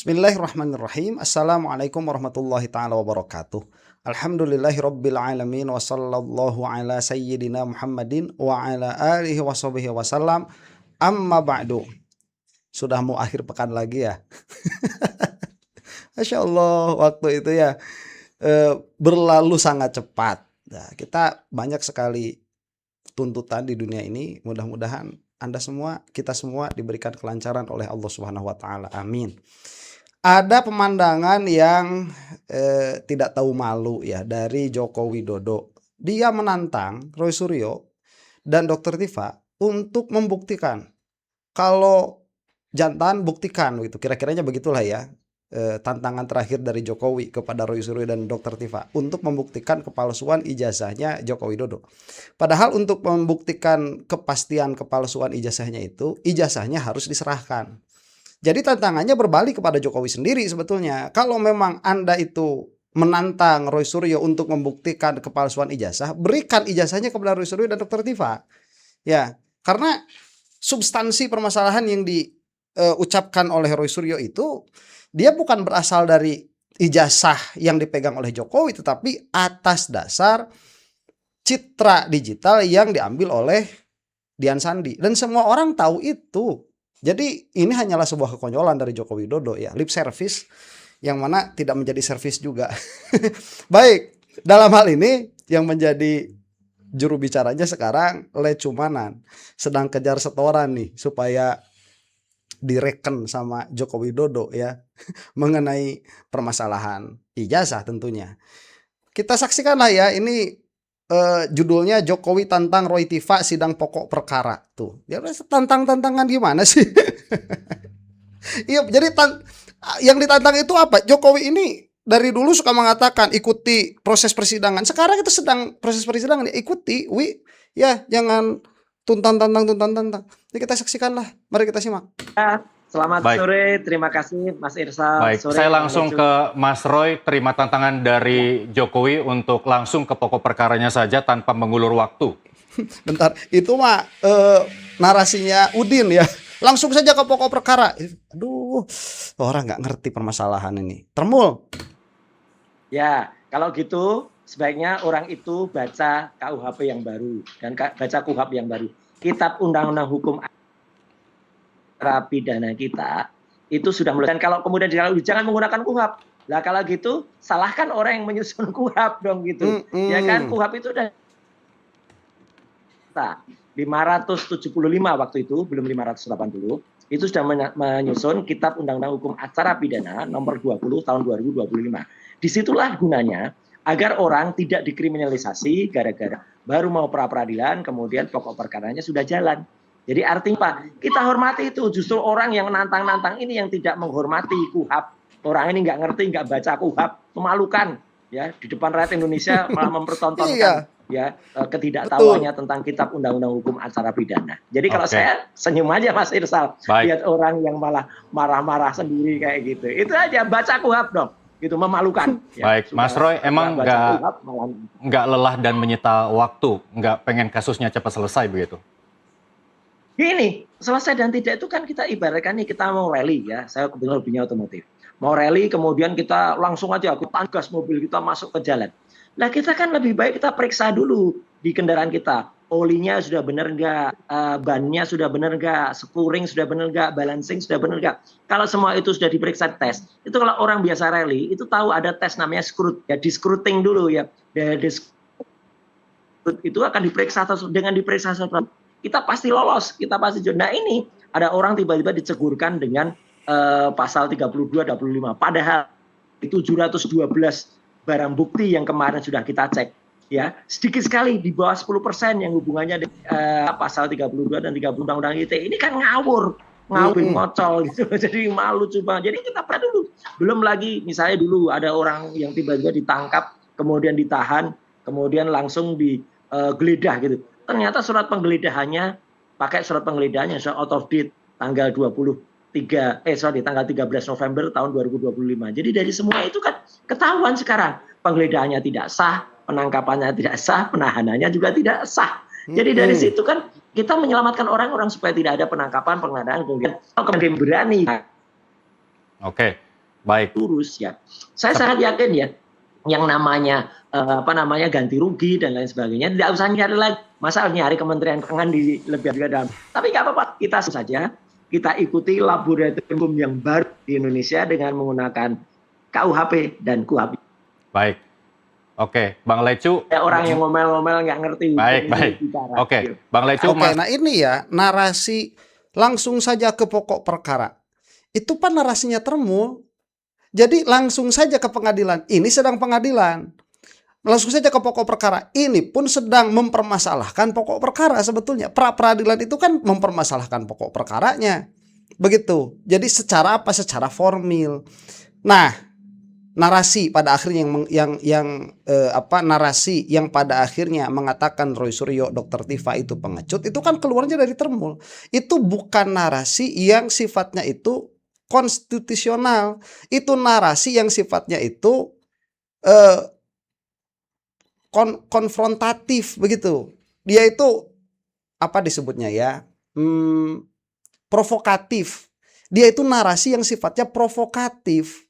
Bismillahirrahmanirrahim. Assalamualaikum warahmatullahi taala wabarakatuh. Alhamdulillahi rabbil alamin wa sallallahu ala sayyidina Muhammadin wa ala alihi wa sahbihi wasallam. Amma ba'du. Sudah mau akhir pekan lagi ya. Masya Allah, waktu itu ya berlalu sangat cepat. Nah, kita banyak sekali tuntutan di dunia ini. Mudah-mudahan Anda semua, kita semua diberikan kelancaran oleh Allah Subhanahu wa taala. Amin. Ada pemandangan yang tidak tahu malu ya dari Joko Widodo. Dia menantang Roy Suryo dan Dr. Tifa untuk membuktikan kalau jantan buktikan gitu. Kira-kiranya begitulah ya. Tantangan terakhir dari Jokowi kepada Roy Suryo dan Dr. Tifa untuk membuktikan kepalsuan ijazahnya Joko Widodo. Padahal untuk membuktikan kepastian kepalsuan ijazahnya itu, ijazahnya harus diserahkan. Jadi tantangannya berbalik kepada Jokowi sendiri sebetulnya. Kalau memang Anda itu menantang Roy Suryo untuk membuktikan kepalsuan ijazah, berikan ijazahnya kepada Roy Suryo dan Dr. Tifa. Ya, karena substansi permasalahan yang diucapkan oleh Roy Suryo itu dia bukan berasal dari ijazah yang dipegang oleh Jokowi, tetapi atas dasar citra digital yang diambil oleh Dian Sandi. Dan semua orang tahu itu. Jadi ini hanyalah sebuah kekonyolan dari Joko Widodo ya, lip service yang mana tidak menjadi service juga. Baik, dalam hal ini yang menjadi juru bicaranya sekarang Le Cumanan sedang kejar setoran nih supaya direken sama Joko Widodo ya mengenai permasalahan ijazah tentunya. Kita saksikanlah ya, ini judulnya Jokowi tantang Roy Tifa sidang pokok perkara tuh. Ya tantang-tantangan gimana sih? Iya, jadi yang ditantang itu apa? Jokowi ini dari dulu suka mengatakan ikuti proses persidangan. Sekarang itu sedang proses persidangan, ikuti, ya jangan tuntang-tantang. Jadi kita saksikanlah. Mari kita simak. Selamat sore, terima kasih Mas Irsal. Baik, saya langsung ke Mas Roy, terima tantangan dari Jokowi untuk langsung ke pokok perkaranya saja tanpa mengulur waktu. Bentar, itu mah narasinya Udin ya. Langsung saja ke pokok perkara. Aduh, orang nggak ngerti permasalahan ini. Termul. Ya, kalau gitu sebaiknya orang itu baca KUHP yang baru dan baca KUHP yang baru. Kitab Undang-Undang Hukum Pidana kita itu sudah mulai. Dan kalau kemudian jangan menggunakan KUHP. Lah kalau gitu salahkan orang yang menyusun KUHP dong gitu. Ya kan KUHP itu udah 575 waktu itu, belum 580. Itu sudah menyusun Kitab Undang-Undang Hukum Acara Pidana nomor 20 tahun 2025. Disitulah gunanya agar orang tidak dikriminalisasi gara-gara baru mau pra-peradilan kemudian pokok perkaranya sudah jalan. Jadi artinya apa? Kita hormati itu. Justru orang yang nantang-nantang ini yang tidak menghormati KUHP. Orang ini nggak ngerti, nggak baca KUHP, memalukan. Ya, di depan rakyat Indonesia malah mempertontonkan ya ketidaktahuannya tentang Kitab Undang-Undang Hukum Acara Pidana. Jadi kalau saya senyum aja Mas Irsal, lihat orang yang malah marah-marah sendiri kayak gitu. Itu aja, baca KUHP dong. Gitu, memalukan. Baik, Mas Roy, emang nggak lelah dan menyita waktu, nggak pengen kasusnya cepat selesai begitu? Gini, selesai dan tidak itu kan kita ibaratkan nih kita mau rally ya, saya kebetulan hobinya otomotif. Mau rally kemudian kita langsung aja kita gas mobil kita masuk ke jalan. Nah kita kan lebih baik kita periksa dulu di kendaraan kita. Olinya sudah benar nggak, bannya sudah benar nggak, spuring sudah benar nggak, balancing sudah benar nggak. Kalau semua itu sudah diperiksa tes, itu kalau orang biasa rally itu tahu ada tes namanya scrut, ya di scruting dulu ya. Itu akan diperiksa dengan diperiksa kita pasti lolos, kita pasti. Nah ini ada orang tiba-tiba dicegurkan dengan pasal 32-25. Padahal 712 barang bukti yang kemarin sudah kita cek, ya sedikit sekali di bawah 10% yang hubungannya dengan pasal 32 dan 30 Undang-Undang ITE. Ini kan ngawur ngocol gitu. Jadi malu coba. Jadi kita perhatikan dulu. Belum lagi misalnya dulu ada orang yang tiba-tiba ditangkap, kemudian ditahan, kemudian langsung digeledah gitu. Ternyata surat penggeledahannya pakai surat penggeledahannya out of date tanggal 13 November tahun 2025. Jadi dari semua itu kan ketahuan sekarang penggeledahannya tidak sah, penangkapannya tidak sah, penahanannya juga tidak sah. Jadi dari situ kan kita menyelamatkan orang-orang supaya tidak ada penangkapan, penggeledahan, kemudian berani. Oke. Baik. lurus ya. Saya sangat yakin ya, yang namanya ganti rugi dan lain sebagainya tidak usah nyari lagi. Masa nyari Kementerian Keuangan di lebih dalam. Tapi nggak apa-apa, kita saja kita ikuti laboratorium hukum yang baru di Indonesia dengan menggunakan KUHP dan KUHP. Baik. Oke, Bang Lecu. Orang yang ngomel-ngomel nggak ngerti. Baik. Oke, Bang Lecu. Oke, nah ini ya narasi langsung saja ke pokok perkara. Itu kan narasinya Termul. Jadi langsung saja ke pengadilan. Ini sedang pengadilan. Langsung saja ke pokok perkara. Ini pun sedang mempermasalahkan pokok perkara sebetulnya. Pra-peradilan itu kan mempermasalahkan pokok perkaranya. Begitu. Jadi secara apa? Secara formil. Nah, narasi pada akhirnya narasi yang pada akhirnya mengatakan Roy Suryo, Dr. Tifa itu pengecut, itu kan keluarnya dari Termul. Itu bukan narasi yang sifatnya itu konstitusional. Itu narasi yang sifatnya itu konfrontatif begitu. Dia itu apa disebutnya ya? Provokatif. Dia itu narasi yang sifatnya provokatif.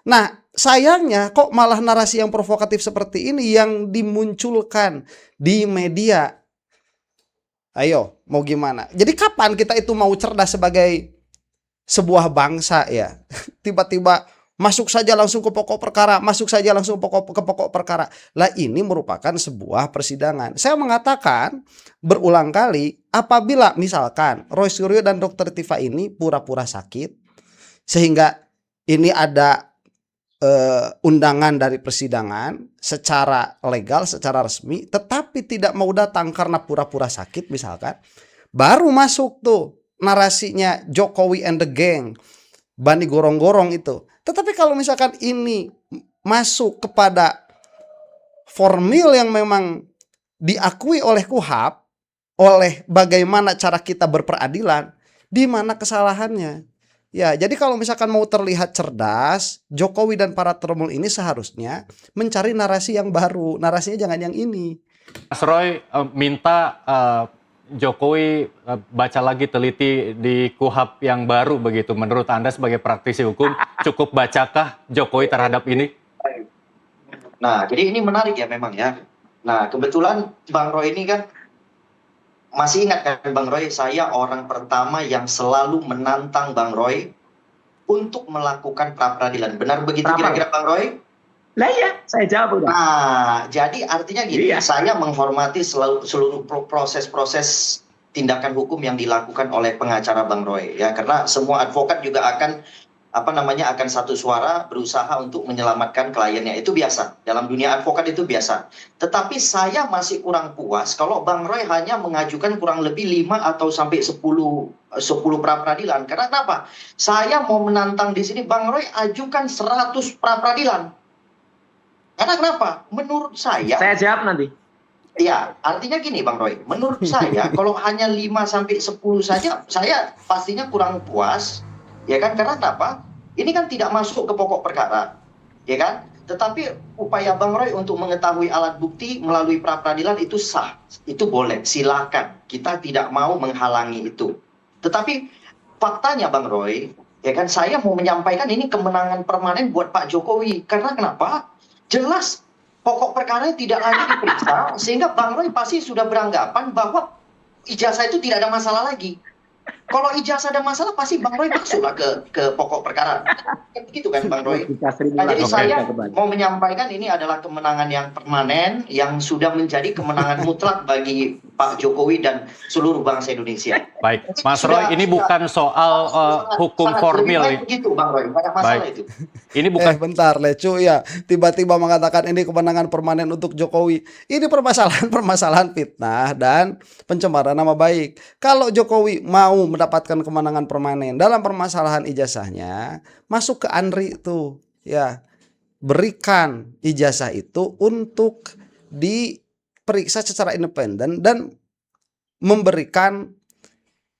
Nah, sayangnya kok malah narasi yang provokatif seperti ini yang dimunculkan di media. Ayo, mau gimana? Jadi kapan kita itu mau cerdas sebagai sebuah bangsa ya? Tiba-tiba masuk saja langsung ke pokok perkara, masuk saja langsung ke pokok perkara. Lah ini merupakan sebuah persidangan. Saya mengatakan berulang kali, apabila misalkan Roy Suryo dan Dr. Tifa ini pura-pura sakit, sehingga ini ada undangan dari persidangan secara legal, secara resmi, tetapi tidak mau datang karena pura-pura sakit misalkan, baru masuk tuh narasinya Jokowi and the gang, Bani gorong-gorong itu. Tetapi kalau misalkan ini masuk kepada formil yang memang diakui oleh KUHP, oleh bagaimana cara kita berperadilan, di mana kesalahannya? Ya, jadi kalau misalkan mau terlihat cerdas, Jokowi dan para Termul ini seharusnya mencari narasi yang baru. Narasinya jangan yang ini. Mas Roy minta Jokowi baca lagi teliti di KUHP yang baru begitu. Menurut Anda sebagai praktisi hukum, cukup bacakah Jokowi terhadap ini? Nah, jadi ini menarik ya memang ya. Nah, kebetulan Bang Roy ini kan, masih ingat kan Bang Roy, saya orang pertama yang selalu menantang Bang Roy untuk melakukan pra-peradilan. Benar begitu kira-kira Bang Roy? Lah iya, saya jawab udah. Nah, jadi artinya gini, Iya. saya menghormati seluruh proses-proses tindakan hukum yang dilakukan oleh pengacara Bang Roy ya, karena semua advokat juga akan akan satu suara berusaha untuk menyelamatkan kliennya. Itu biasa. Dalam dunia advokat itu biasa. Tetapi saya masih kurang puas kalau Bang Roy hanya mengajukan kurang lebih 5 atau sampai 10 pra-peradilan. Karena kenapa? Saya mau menantang di sini, Bang Roy ajukan 100 pra-peradilan. Karena kenapa? Menurut saya jawab nanti. Ya, artinya gini Bang Roy, menurut saya kalau hanya 5 sampai 10 saja, saya pastinya kurang puas. Ya kan, karena apa? Ini kan tidak masuk ke pokok perkara, ya kan? Tetapi upaya Bang Roy untuk mengetahui alat bukti melalui pra-peradilan itu sah, itu boleh, silakan. Kita tidak mau menghalangi itu. Tetapi faktanya Bang Roy, ya kan, saya mau menyampaikan ini kemenangan permanen buat Pak Jokowi. Karena kenapa? Jelas pokok perkara tidak lagi diperiksa, sehingga Bang Roy pasti sudah beranggapan bahwa ijazah itu tidak ada masalah lagi. Kalau ijazah ada masalah, pasti Bang Roy masuklah ke pokok perkara. Begitu kan Bang Roy? Nah, jadi saya mau menyampaikan ini adalah kemenangan yang permanen, yang sudah menjadi kemenangan mutlak bagi Pak Jokowi dan seluruh bangsa Indonesia. Baik, Mas Roy, ini bukan soal hukum formil. Begitu Bang Roy, banyak masalah itu. Ini bukan. Bentar Lecu ya, tiba-tiba mengatakan ini kemenangan permanen untuk Jokowi. Ini permasalahan fitnah dan pencemaran nama baik. Kalau Jokowi mau mendapatkan kemenangan permanen dalam permasalahan ijazahnya, masuk ke Andri itu ya, berikan ijazah itu untuk diperiksa secara independen dan memberikan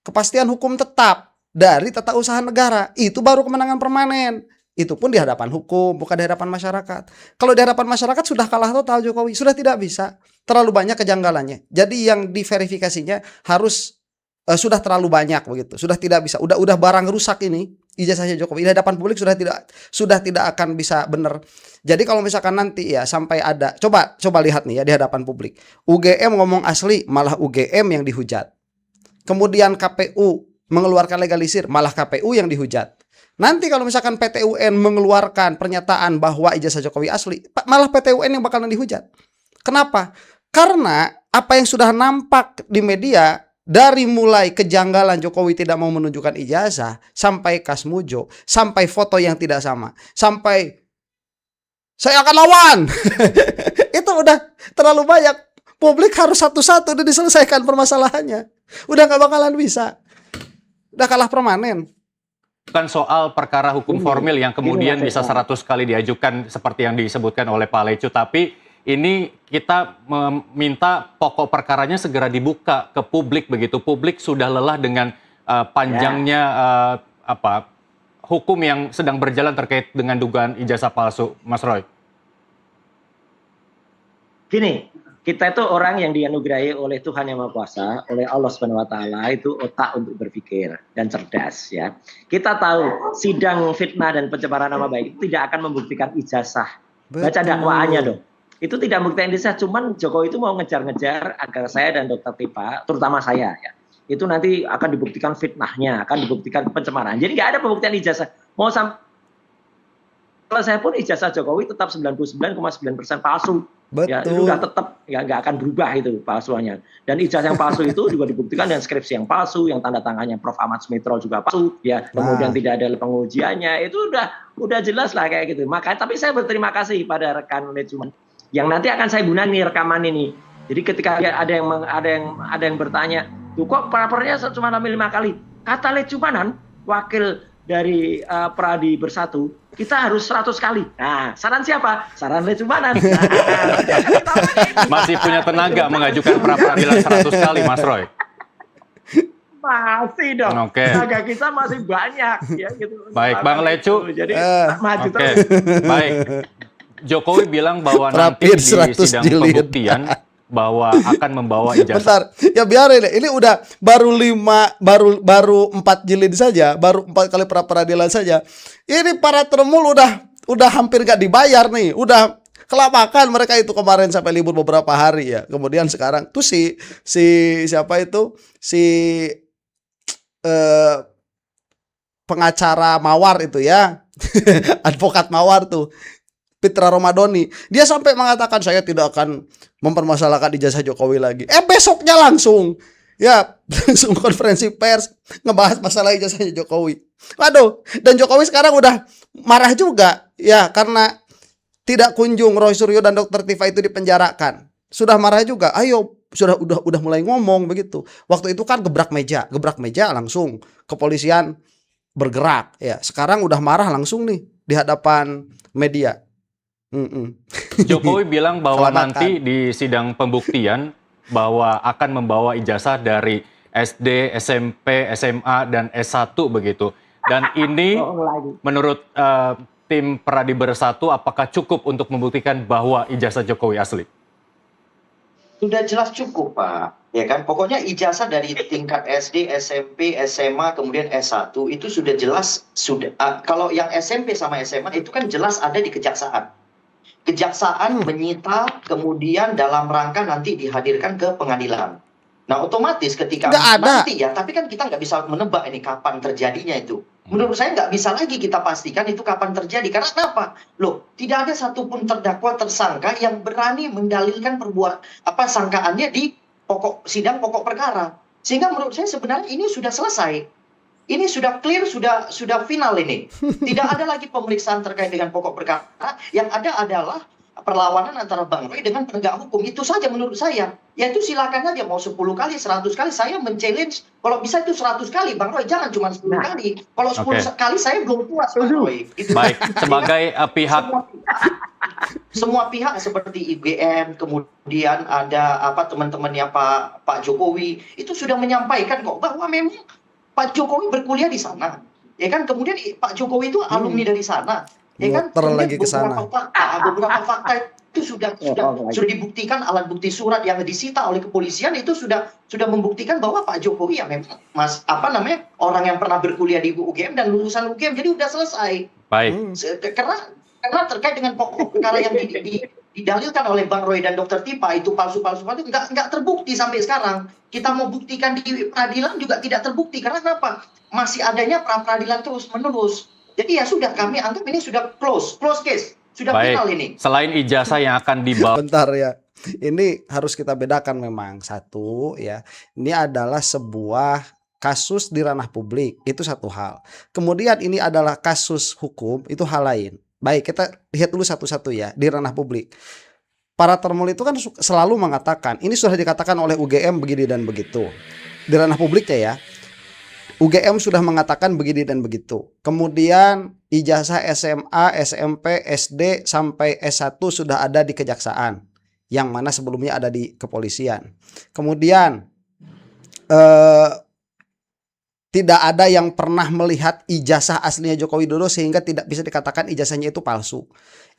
kepastian hukum tetap dari tata usaha negara. Itu baru kemenangan permanen. Itu pun di hadapan hukum, bukan di hadapan masyarakat. Kalau di hadapan masyarakat sudah kalah total Jokowi, sudah tidak bisa. Terlalu banyak kejanggalannya. Jadi yang diverifikasinya harus sudah terlalu banyak begitu. Sudah tidak bisa. Udah barang rusak ini. ijazahnya Jokowi di hadapan publik sudah tidak akan bisa benar. Jadi kalau misalkan nanti ya sampai ada coba lihat nih ya di hadapan publik. UGM ngomong asli malah UGM yang dihujat. Kemudian KPU mengeluarkan legalisir malah KPU yang dihujat. Nanti kalau misalkan PT UN mengeluarkan pernyataan bahwa ijazah Jokowi asli, malah PT UN yang bakalan dihujat. Kenapa? Karena apa yang sudah nampak di media dari mulai kejanggalan Jokowi tidak mau menunjukkan ijazah, sampai Kasmujo, sampai foto yang tidak sama, sampai saya akan lawan. Itu udah terlalu banyak. Publik harus satu-satu udah diselesaikan permasalahannya. Udah gak bakalan bisa. Udah kalah permanen. Bukan soal perkara hukum formil yang kemudian bisa 100 kali diajukan seperti yang disebutkan oleh Pak Lecu, tapi ini kita meminta pokok perkaranya segera dibuka ke publik begitu. Publik sudah lelah dengan panjangnya hukum yang sedang berjalan terkait dengan dugaan ijazah palsu, Mas Roy. Gini, kita itu orang yang dianugerahi oleh Tuhan Yang Maha Kuasa, oleh Allah Subhanahu wa taala itu otak untuk berpikir dan cerdas ya. Kita tahu sidang fitnah dan pencemaran nama baik itu tidak akan membuktikan ijazah. Baca dakwaannya dong. Itu tidak membuktikan ijazah, cuman Jokowi itu mau ngejar-ngejar agar saya dan Dr. Tipa, terutama saya ya, itu nanti akan dibuktikan fitnahnya, akan dibuktikan pencemaran. Jadi nggak ada pembuktian ijazah. Mau sampai kalau saya pun ijazah Jokowi tetap 99,9% palsu. Betul. Ya, itu udah tetap ya nggak akan berubah itu palsuannya. Dan ijazah yang palsu itu juga dibuktikan dengan skripsi yang palsu, yang tanda tangannya Prof. Ahmad Sumitro juga palsu, ya. Kemudian tidak ada pengujiannya, itu udah jelas lah kayak gitu. Makanya tapi saya berterima kasih pada rekan Lecuman yang nanti akan saya gunakan rekaman ini. Jadi ketika ada yang bertanya, tuh kok prapernya cuma ambil 5 kali? Kata Lecumanan, wakil dari Pradi Bersatu, kita harus 100 kali. Nah, saran siapa? Saran Lecumanan. Masih punya tenaga mengajukan pra-peradilan 100 kali, Mas Roy? Masih dong. Oke. Tenaga kita masih banyak. Ya, gitu. Baik, Bang Lecu. Jadi maju terus. Baik. Jokowi bilang bahwa nanti Rapid di 100 sidang jilid. pembuktian bahwa akan membawa ijazah. Bentar, ya biarin deh. Ini udah baru 4 jilid saja, baru 4 kali pra peradilan saja. Ini para termul udah hampir gak dibayar nih, udah kelabakan mereka itu kemarin sampai libur beberapa hari ya. Kemudian sekarang tuh si siapa itu pengacara Mawar itu ya, advokat Mawar tuh. Fitra Romadoni, dia sampai mengatakan saya tidak akan mempermasalahkan ijazah Jokowi lagi. Besoknya langsung konferensi pers ngebahas masalah ijazahnya Jokowi. Waduh, dan Jokowi sekarang udah marah juga ya karena tidak kunjung Roy Suryo dan Dr. Tifa itu dipenjarakan. Sudah marah juga. Ayo, udah mulai ngomong begitu. Waktu itu kan gebrak meja langsung kepolisian bergerak ya. Sekarang udah marah langsung nih di hadapan media. Jokowi bilang bahwa nanti di sidang pembuktian bahwa akan membawa ijazah dari SD, SMP, SMA, dan S1 begitu. Dan ini menurut tim Pradi Bersatu apakah cukup untuk membuktikan bahwa ijazah Jokowi asli? Sudah jelas cukup, Pak. Ya kan, pokoknya ijazah dari tingkat SD, SMP, SMA, kemudian S1 itu sudah jelas kalau yang SMP sama SMA itu kan jelas ada di kejaksaan. Kejaksaan menyita kemudian dalam rangka nanti dihadirkan ke pengadilan. Nah otomatis ketika nanti ya, tapi kan kita nggak bisa menebak ini kapan terjadinya itu. Menurut saya nggak bisa lagi kita pastikan itu kapan terjadi. Karena kenapa? Loh, tidak ada satupun terdakwa tersangka yang berani mendalilkan sangkaannya di sidang pokok perkara. Sehingga menurut saya sebenarnya ini sudah selesai. Ini sudah clear, sudah final ini. Tidak ada lagi pemeriksaan terkait dengan pokok perkara. Yang ada adalah perlawanan antara Bang Roy dengan penegak hukum. Itu saja menurut saya. Yaitu silakan aja mau 10 kali, 100 kali. Saya men-challenge kalau bisa itu 100 kali. Bang Roy jangan cuma 10 kali. Kalau 10 kali saya belum puas, Bang Roy. Gitu. Baik, sebagai pihak semua pihak seperti IGM, kemudian ada teman-temannya Pak Jokowi itu sudah menyampaikan kok bahwa memang Pak Jokowi berkuliah di sana, ya kan? Kemudian Pak Jokowi itu alumni dari sana, ya kan? Muter lagi ke sana. Beberapa fakta itu sudah dibuktikan, alat bukti surat yang disita oleh kepolisian itu sudah membuktikan bahwa Pak Jokowi ya memang orang yang pernah berkuliah di UGM dan lulusan UGM, jadi udah selesai. Baik. Karena terkait dengan pokok perkara yang didalilkan oleh Bang Roy dan Dr. Tipa itu palsu-palsu itu nggak terbukti sampai sekarang. Kita mau buktikan di peradilan juga tidak terbukti. Karena kenapa? Masih adanya pra-peradilan terus menerus. Jadi ya sudah, kami anggap ini sudah close case. Sudah Baik. final ini. Selain ijazah yang akan dibawa. Bentar ya. Ini harus kita bedakan memang. Satu ya, ini adalah sebuah kasus di ranah publik, itu satu hal. Kemudian ini adalah kasus hukum, itu hal lain. Baik, kita lihat dulu satu-satu ya di ranah publik. Para termul itu kan selalu mengatakan, ini sudah dikatakan oleh UGM begini dan begitu. Di ranah publiknya ya. UGM sudah mengatakan begini dan begitu. Kemudian ijazah SMA, SMP, SD sampai S1 sudah ada di kejaksaan, yang mana sebelumnya ada di kepolisian. Kemudian tidak ada yang pernah melihat ijazah aslinya Joko Widodo sehingga tidak bisa dikatakan ijazahnya itu palsu.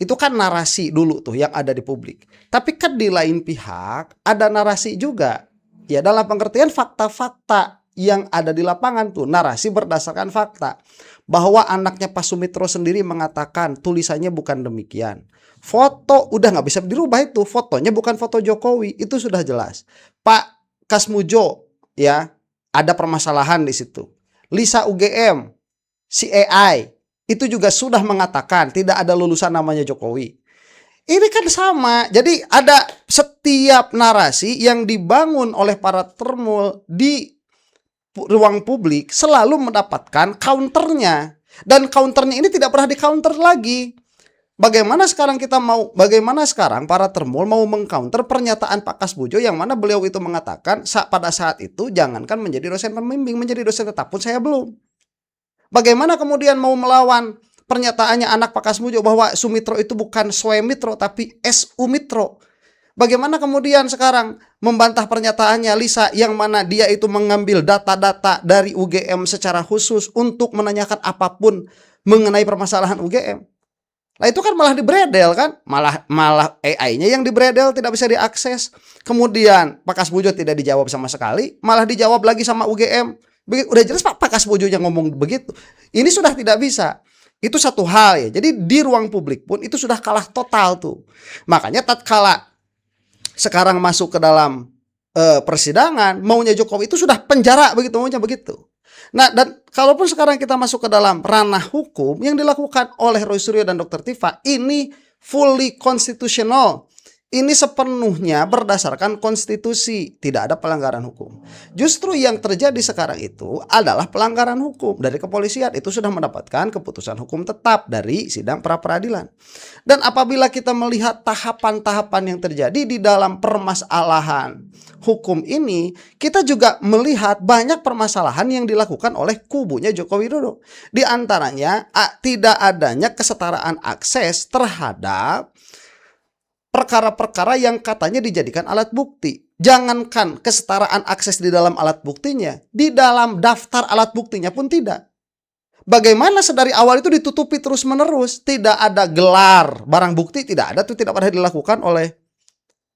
Itu kan narasi dulu tuh yang ada di publik. Tapi kan di lain pihak ada narasi juga. Ya dalam pengertian fakta-fakta yang ada di lapangan tuh, narasi berdasarkan fakta. Bahwa anaknya Pak Sumitro sendiri mengatakan tulisannya bukan demikian. Foto udah nggak bisa dirubah itu, fotonya bukan foto Jokowi, itu sudah jelas. Pak Kasmujo ya, ada permasalahan di situ. Lisa UGM, si AI itu juga sudah mengatakan tidak ada lulusan namanya Jokowi. Ini kan sama. Jadi ada setiap narasi yang dibangun oleh para termul di ruang publik selalu mendapatkan counternya, dan counternya ini tidak pernah di counter lagi. Bagaimana sekarang para termul mau mengcounter pernyataan Pak Kasbujo yang mana beliau itu mengatakan pada saat itu jangankan menjadi dosen pembimbing, menjadi dosen tetap pun saya belum. Bagaimana kemudian mau melawan pernyataannya anak Pak Kasbujo bahwa Sumitro itu bukan Suemitro tapi Sumitro? Bagaimana kemudian sekarang membantah pernyataannya Lisa yang mana dia itu mengambil data-data dari UGM secara khusus untuk menanyakan apapun mengenai permasalahan UGM? Nah itu kan malah dibredel kan, malah AI-nya yang dibredel, tidak bisa diakses. Kemudian Pak Kasbujo tidak dijawab sama sekali, malah dijawab lagi sama UGM. Udah jelas Pak Kasbujo yang ngomong begitu. Ini sudah tidak bisa. Itu satu hal ya. Jadi di ruang publik pun itu sudah kalah total tuh. Makanya tatkala sekarang masuk ke dalam persidangan, maunya Jokowi itu sudah penjara begitu, maunya begitu. Nah, dan kalaupun sekarang kita masuk ke dalam ranah hukum yang dilakukan oleh Roy Suryo dan Dr. Tifa, ini fully constitutional. Ini sepenuhnya berdasarkan konstitusi, tidak ada pelanggaran hukum. Justru yang terjadi sekarang itu adalah pelanggaran hukum dari kepolisian. Itu sudah mendapatkan keputusan hukum tetap dari sidang pra-peradilan. Dan apabila kita melihat tahapan-tahapan yang terjadi di dalam permasalahan hukum ini, kita juga melihat banyak permasalahan yang dilakukan oleh kubunya Joko Widodo. Di antaranya tidak adanya kesetaraan akses terhadap perkara-perkara yang katanya dijadikan alat bukti. Jangankan kesetaraan akses di dalam alat buktinya, di dalam daftar alat buktinya pun tidak. Bagaimana sedari awal itu ditutupi terus-menerus, tidak ada gelar barang bukti, tidak ada, itu tidak pernah dilakukan oleh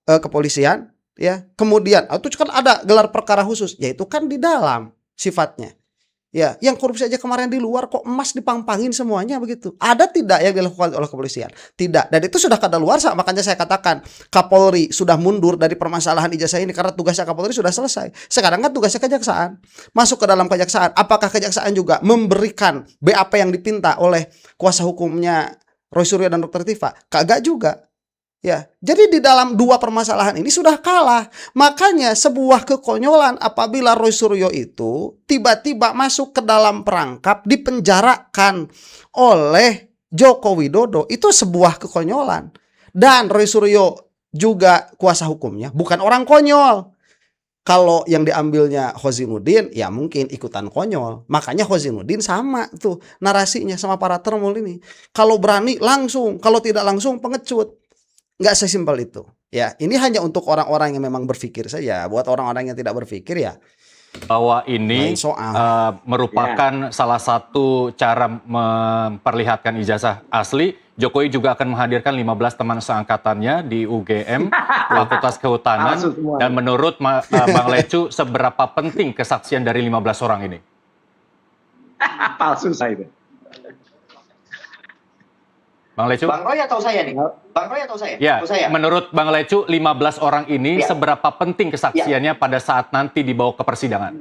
kepolisian. Ya, kemudian itu kan ada gelar perkara khusus, yaitu kan di dalam sifatnya. Ya, yang korupsi aja kemarin di luar kok emas dipang-pangin semuanya begitu. Ada tidak yang dilakukan oleh kepolisian? Tidak. Dan itu sudah kadaluarsa, makanya saya katakan Kapolri sudah mundur dari permasalahan ijazah ini karena tugasnya Kapolri sudah selesai. Sekarang kan tugasnya kejaksaan. Masuk ke dalam kejaksaan. Apakah kejaksaan juga memberikan BAP yang dipinta oleh kuasa hukumnya Roy Suryo dan Dr. Tifa? Kagak juga. Ya, jadi di dalam dua permasalahan ini sudah kalah. Makanya sebuah kekonyolan apabila Roy Suryo itu tiba-tiba masuk ke dalam perangkap dipenjarakan oleh Joko Widodo, itu sebuah kekonyolan. Dan Roy Suryo juga kuasa hukumnya bukan orang konyol. Kalau yang diambilnya Khozinuddin ya mungkin ikutan konyol. Makanya Khozinuddin sama tuh narasinya sama para termul ini. Kalau berani langsung, kalau tidak langsung pengecut. Nggak sesimpel itu. Ya, ini hanya untuk orang-orang yang memang berpikir saja. Buat orang-orang yang tidak berpikir ya bahwa ini Lain soal. merupakan salah satu cara memperlihatkan ijazah asli. Jokowi juga akan menghadirkan 15 teman seangkatannya di UGM, Fakultas Kehutanan. Palsu semua. Dan menurut Bang Lecu, seberapa penting kesaksian dari 15 orang ini? Palsu saya itu. Bang Lecu? Bang Roy atau saya nih? Bang Roy atau saya? Ya, Atau saya? menurut Bang Lecu, 15 orang ini Ya. seberapa penting kesaksiannya pada saat nanti dibawa ke persidangan?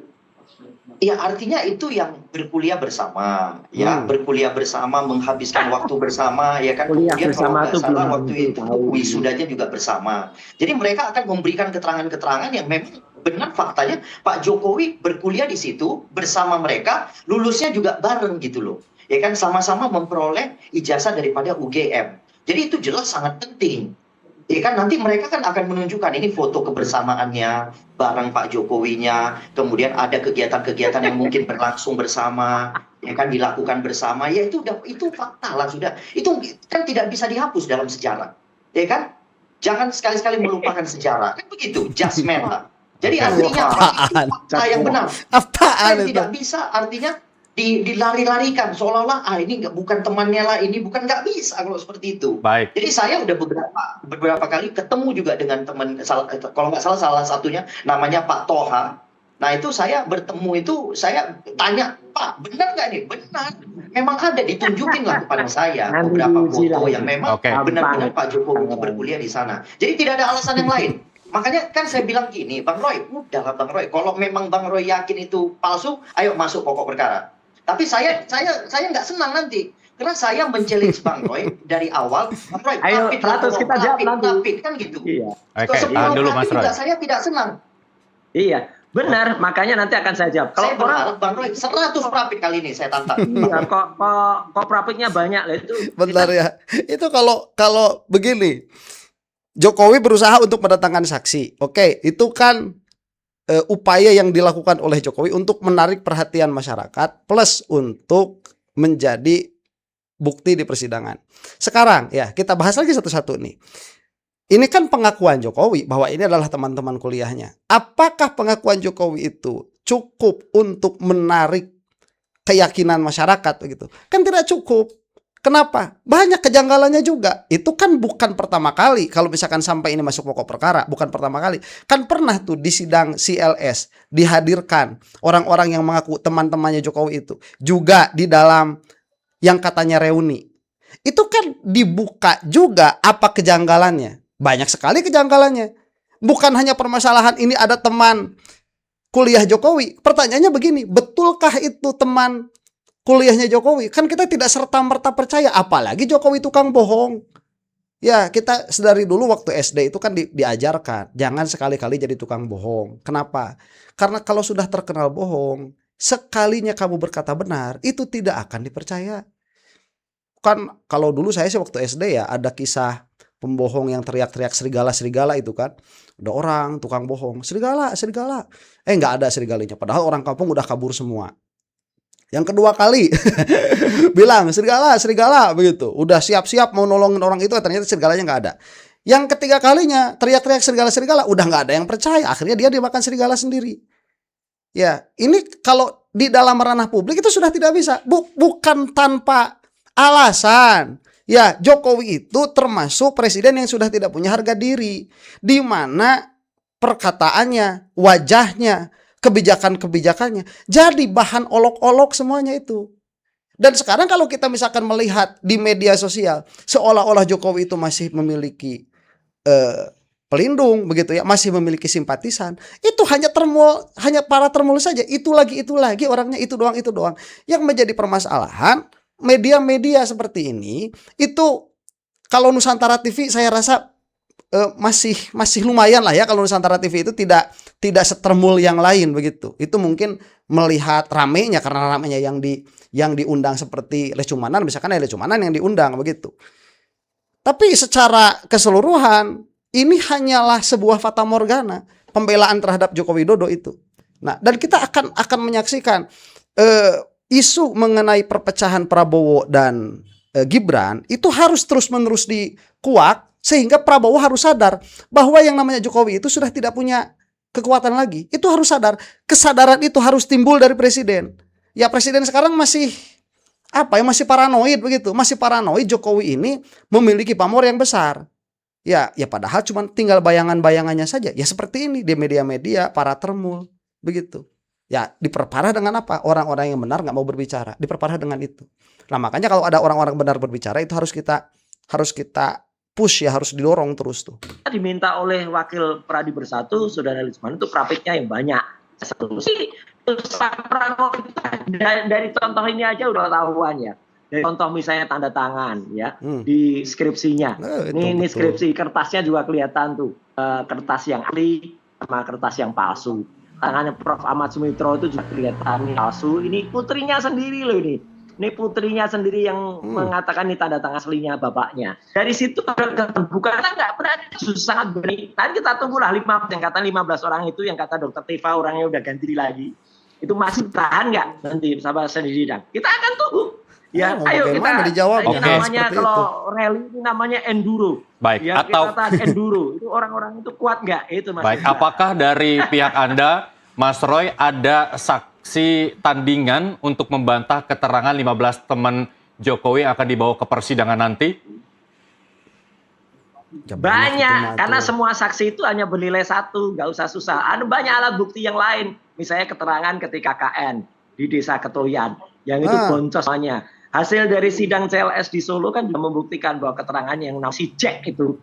Ya, artinya itu yang berkuliah bersama, ya, berkuliah bersama, menghabiskan waktu bersama, ya kan. Kuliah Kemudian kalau bersama nggak tuh salah belum waktu tentu itu tahu. wisudanya juga bersama. Jadi mereka akan memberikan keterangan-keterangan yang memang benar faktanya Pak Jokowi berkuliah di situ bersama mereka, lulusnya juga bareng gitu loh. Ya kan, sama-sama memperoleh ijazah daripada UGM. Jadi itu jelas sangat penting. Ya kan, nanti mereka kan akan menunjukkan ini foto kebersamaannya bareng Pak Jokowinya, kemudian ada kegiatan-kegiatan yang mungkin berlangsung bersama, ya kan, dilakukan bersama. Ya itu fakta lah sudah. Itu kan tidak bisa dihapus dalam sejarah. Ya kan? Jangan sekali-sekali melupakan sejarah. Kan begitu, judgment lah. Jadi artinya apa? Itu fakta yang benar. Apaan Yang itu? tidak bisa artinya dilari-larikan seolah-olah ini bukan temannya lah, ini bukan, nggak bisa kalau seperti itu. Baik. Jadi saya udah beberapa kali ketemu juga dengan teman, kalau nggak salah satunya namanya Pak Toha. Nah itu saya bertemu itu, saya tanya, Pak benar nggak ini? Benar, memang ada, ditunjukin lah kepada saya Nanti beberapa diuji foto lah. yang memang Oke. benar-benar Pak Jokowi itu berkuliah di sana. Jadi tidak ada alasan yang lain. Makanya kan saya bilang gini, Bang Roy, udahlah Bang Roy, kalau memang Bang Roy yakin itu palsu, ayo masuk pokok perkara. Tapi saya nggak senang nanti, karena saya men-challenge Bang Roy dari awal. Bang Roy, Ayo, rapid, Ratus, kita jawab nanti. rapid, kan gitu. Iya. Oke, Sebelum tahan dulu rapid Mas Roy. juga saya tidak senang. Iya, benar. Makanya nanti akan saya jawab. Saya Kalau orang berharap Bang Roy 100 rapid kali ini saya tantang. iya, kok profitnya banyak lah itu. Bentar ya. Itu kalau begini. Jokowi berusaha untuk mendatangkan saksi. Oke, itu kan upaya yang dilakukan oleh Jokowi untuk menarik perhatian masyarakat plus untuk menjadi bukti di persidangan. Sekarang ya, kita bahas lagi satu-satu nih. Ini kan pengakuan Jokowi bahwa ini adalah teman-teman kuliahnya. Apakah pengakuan Jokowi itu cukup untuk menarik keyakinan masyarakat begitu? Kan tidak cukup. Kenapa? Banyak kejanggalannya juga. Itu kan bukan pertama kali. Kalau misalkan sampai ini masuk pokok perkara, bukan pertama kali. Kan pernah tuh di sidang CLS dihadirkan orang-orang yang mengaku teman-temannya Jokowi itu. Juga di dalam yang katanya reuni. Itu kan dibuka juga apa kejanggalannya. Banyak sekali kejanggalannya. Bukan hanya permasalahan ini ada teman kuliah Jokowi. Pertanyaannya begini, betulkah itu teman kuliahnya Jokowi? Kan kita tidak serta-merta percaya, apalagi Jokowi tukang bohong. Ya, kita dari dulu waktu SD itu kan diajarkan, jangan sekali-kali jadi tukang bohong. Kenapa? Karena kalau sudah terkenal bohong, sekalinya kamu berkata benar, itu tidak akan dipercaya. Kan kalau dulu saya sih waktu SD ya, ada kisah pembohong yang teriak-teriak serigala-serigala itu kan. Ada orang tukang bohong, serigala, serigala. Nggak ada serigalinya, padahal orang kampung udah kabur semua. Yang kedua kali bilang serigala, serigala begitu. Udah siap-siap mau nolongin orang itu, ternyata serigalanya nggak ada. Yang ketiga kalinya teriak-teriak serigala, serigala, udah nggak ada yang percaya. Akhirnya dia dimakan serigala sendiri. Ya, ini kalau di dalam ranah publik itu sudah tidak bisa. Bukan tanpa alasan. Ya, Jokowi itu termasuk presiden yang sudah tidak punya harga diri. Di mana perkataannya, wajahnya, kebijakan-kebijakannya jadi bahan olok-olok semuanya itu. Dan sekarang kalau kita misalkan melihat di media sosial seolah-olah Jokowi itu masih memiliki pelindung begitu ya, masih memiliki simpatisan, itu hanya para termul saja, itu lagi orangnya itu doang. Yang menjadi permasalahan media-media seperti ini itu, kalau Nusantara TV saya rasa masih lumayan lah ya, kalau Nusantara TV itu tidak setermul yang lain begitu. Itu mungkin melihat ramenya, karena ramenya yang diundang seperti Lecumanan, misalkan Lecumanan yang diundang begitu. Tapi secara keseluruhan ini hanyalah sebuah fatamorgana pembelaan terhadap Joko Widodo itu. Nah, dan kita akan menyaksikan isu mengenai perpecahan Prabowo dan Gibran itu harus terus-menerus dikuak, sehingga Prabowo harus sadar bahwa yang namanya Jokowi itu sudah tidak punya kekuatan lagi. Itu harus sadar. Kesadaran itu harus timbul dari presiden. Ya presiden sekarang masih masih paranoid begitu. Masih paranoid Jokowi ini memiliki pamor yang besar. Ya padahal cuma tinggal bayangan-bayangannya saja. Ya seperti ini di media-media para termul begitu. Ya diperparah dengan apa? Orang-orang yang benar nggak mau berbicara. Diperparah dengan itu. Nah makanya kalau ada orang-orang benar berbicara itu harus kita push ya, harus didorong terus tuh. Diminta oleh Wakil Pradi Bersatu, Saudara Lisman, itu praktiknya yang banyak. Dari contoh ini aja udah tahuan ya. Dari contoh misalnya tanda tangan ya di skripsinya. Ini skripsi kertasnya juga kelihatan tuh, kertas yang asli sama kertas yang palsu. Tangannya Prof. Ahmad Sumitro itu juga kelihatan palsu. Ini putrinya sendiri loh ini. Ini putrinya sendiri yang mengatakan ini tanda tangan aslinya bapaknya. Dari situ bukan nggak berani, sangat berani. Nanti kita tunggulah 15 yang kata 15 orang itu yang kata Dokter Tifa orangnya udah ganti lagi. Itu masih tahan nggak nanti sama sendiri dan kita akan tunggu. Ya, ayo kita dijawab. Ini namanya kalau rally ini namanya enduro. Baik, ya, atau kita enduro. Itu orang-orang itu kuat nggak? Itu Mas. Baik, apakah dari pihak Anda, Mas Roy, ada saksi tandingan untuk membantah keterangan 15 teman Jokowi yang akan dibawa ke persidangan nanti? Banyak, karena semua saksi itu hanya bernilai 1, nggak usah susah. Ada banyak alat bukti yang lain. Misalnya keterangan ketika KN di Desa Ketoyan, yang itu boncos namanya. Hasil dari sidang CLS di Solo kan juga membuktikan bahwa keterangan yang si Jack itu,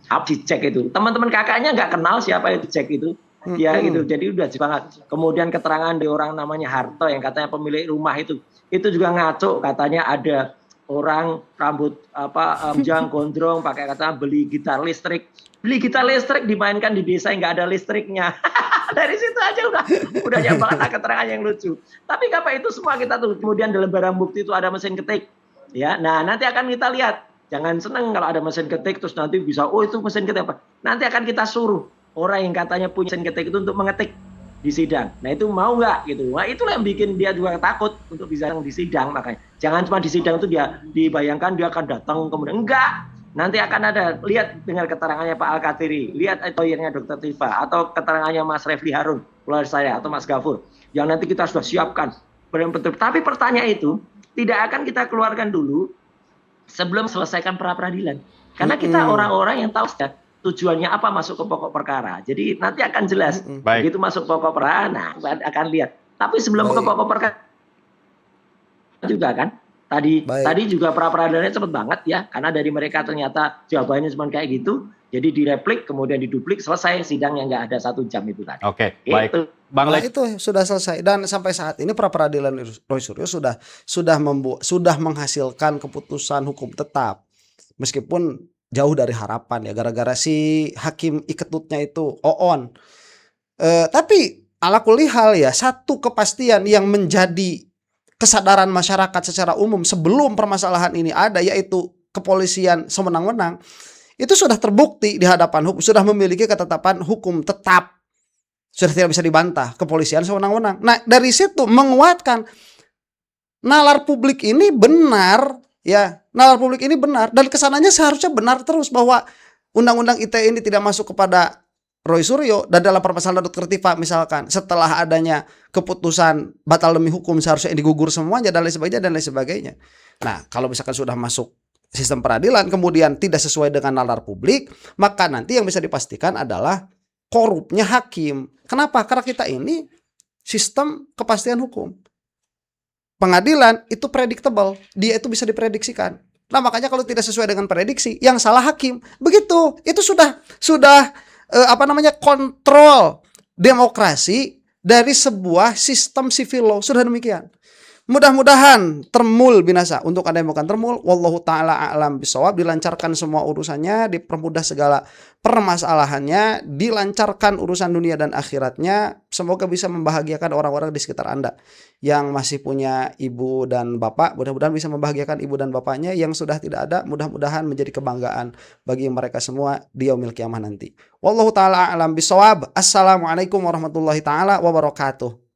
teman-teman kakaknya nggak kenal siapa itu Jack itu, ya gitu. Jadi udah banget. Kemudian keterangan di orang namanya Harto yang katanya pemilik rumah itu juga ngaco, katanya ada orang rambut jang gondrong pakai kata beli gitar listrik dimainkan di desa yang nggak ada listriknya. Dari situ aja udah banget keterangan yang lucu. Tapi apa itu semua kita tuh kemudian dalam barang bukti itu ada mesin ketik. Ya, nah nanti akan kita lihat. Jangan seneng kalau ada mesin ketik terus nanti bisa itu mesin ketik apa. Nanti akan kita suruh orang yang katanya punya mesin ketik itu untuk mengetik di sidang. Nah itu mau nggak gitu. Nah itulah yang bikin dia juga takut untuk bisa di sidang. Makanya jangan cuma di sidang itu dia dibayangkan dia akan datang kemudian enggak. Nanti akan ada, lihat dengar keterangannya Pak Al-Katiri, lihat lawyernya Dr. Tifa, atau keterangannya Mas Refli Harun, lawyer saya, atau Mas Gafur, yang nanti kita sudah siapkan. Tapi pertanyaan itu tidak akan kita keluarkan dulu sebelum selesaikan pra-peradilan. Karena kita orang-orang yang tahu tujuannya apa masuk ke pokok perkara. Jadi nanti akan jelas, begitu masuk pokok perkara, nah akan lihat. Tapi sebelum ke pokok perkara juga kan, Tadi juga pra-peradilannya cepet banget ya, karena dari mereka ternyata jawabannya cuma kayak gitu, jadi direplik, kemudian diduplik, selesai sidang yang nggak ada 1 jam itu tadi. Oke, baik. Bang itu sudah selesai dan sampai saat ini pra-peradilan Roy Suryo sudah menghasilkan keputusan hukum tetap, meskipun jauh dari harapan ya, gara-gara si hakim iketutnya itu Oon. Tapi ala kulli hal ya, satu kepastian yang menjadi kesadaran masyarakat secara umum sebelum permasalahan ini ada, yaitu kepolisian sewenang-wenang, itu sudah terbukti di hadapan hukum, sudah memiliki ketetapan hukum tetap, sudah tidak bisa dibantah, kepolisian sewenang-wenang. Nah dari situ menguatkan nalar publik ini benar ya, nalar publik ini benar, dan kesananya seharusnya benar terus bahwa undang-undang ITE ini tidak masuk kepada Roy Suryo, dan dalam permasalahan Dr. Tifa misalkan setelah adanya keputusan batal demi hukum seharusnya digugur semuanya dan lain sebagainya. Nah kalau misalkan sudah masuk sistem peradilan kemudian tidak sesuai dengan nalar publik, maka nanti yang bisa dipastikan adalah korupnya hakim. Kenapa? Karena kita ini sistem kepastian hukum. Pengadilan itu predictable, dia itu bisa diprediksikan. Nah makanya kalau tidak sesuai dengan prediksi, yang salah hakim. Begitu, itu sudah kontrol demokrasi dari sebuah sistem civil law. Sudah demikian. Mudah-mudahan termul binasa. Untuk Anda yang bukan termul, wallahu taala a'lam bisawab, dilancarkan semua urusannya, dipermudah segala permasalahannya, dilancarkan urusan dunia dan akhiratnya. Semoga bisa membahagiakan orang-orang di sekitar Anda yang masih punya ibu dan bapak. Mudah-mudahan bisa membahagiakan ibu dan bapaknya. Yang sudah tidak ada, mudah-mudahan menjadi kebanggaan bagi mereka semua di yaumil qiyamah nanti. Wallahu taala a'lam bisawab. Assalamualaikum warahmatullahi taala wabarakatuh.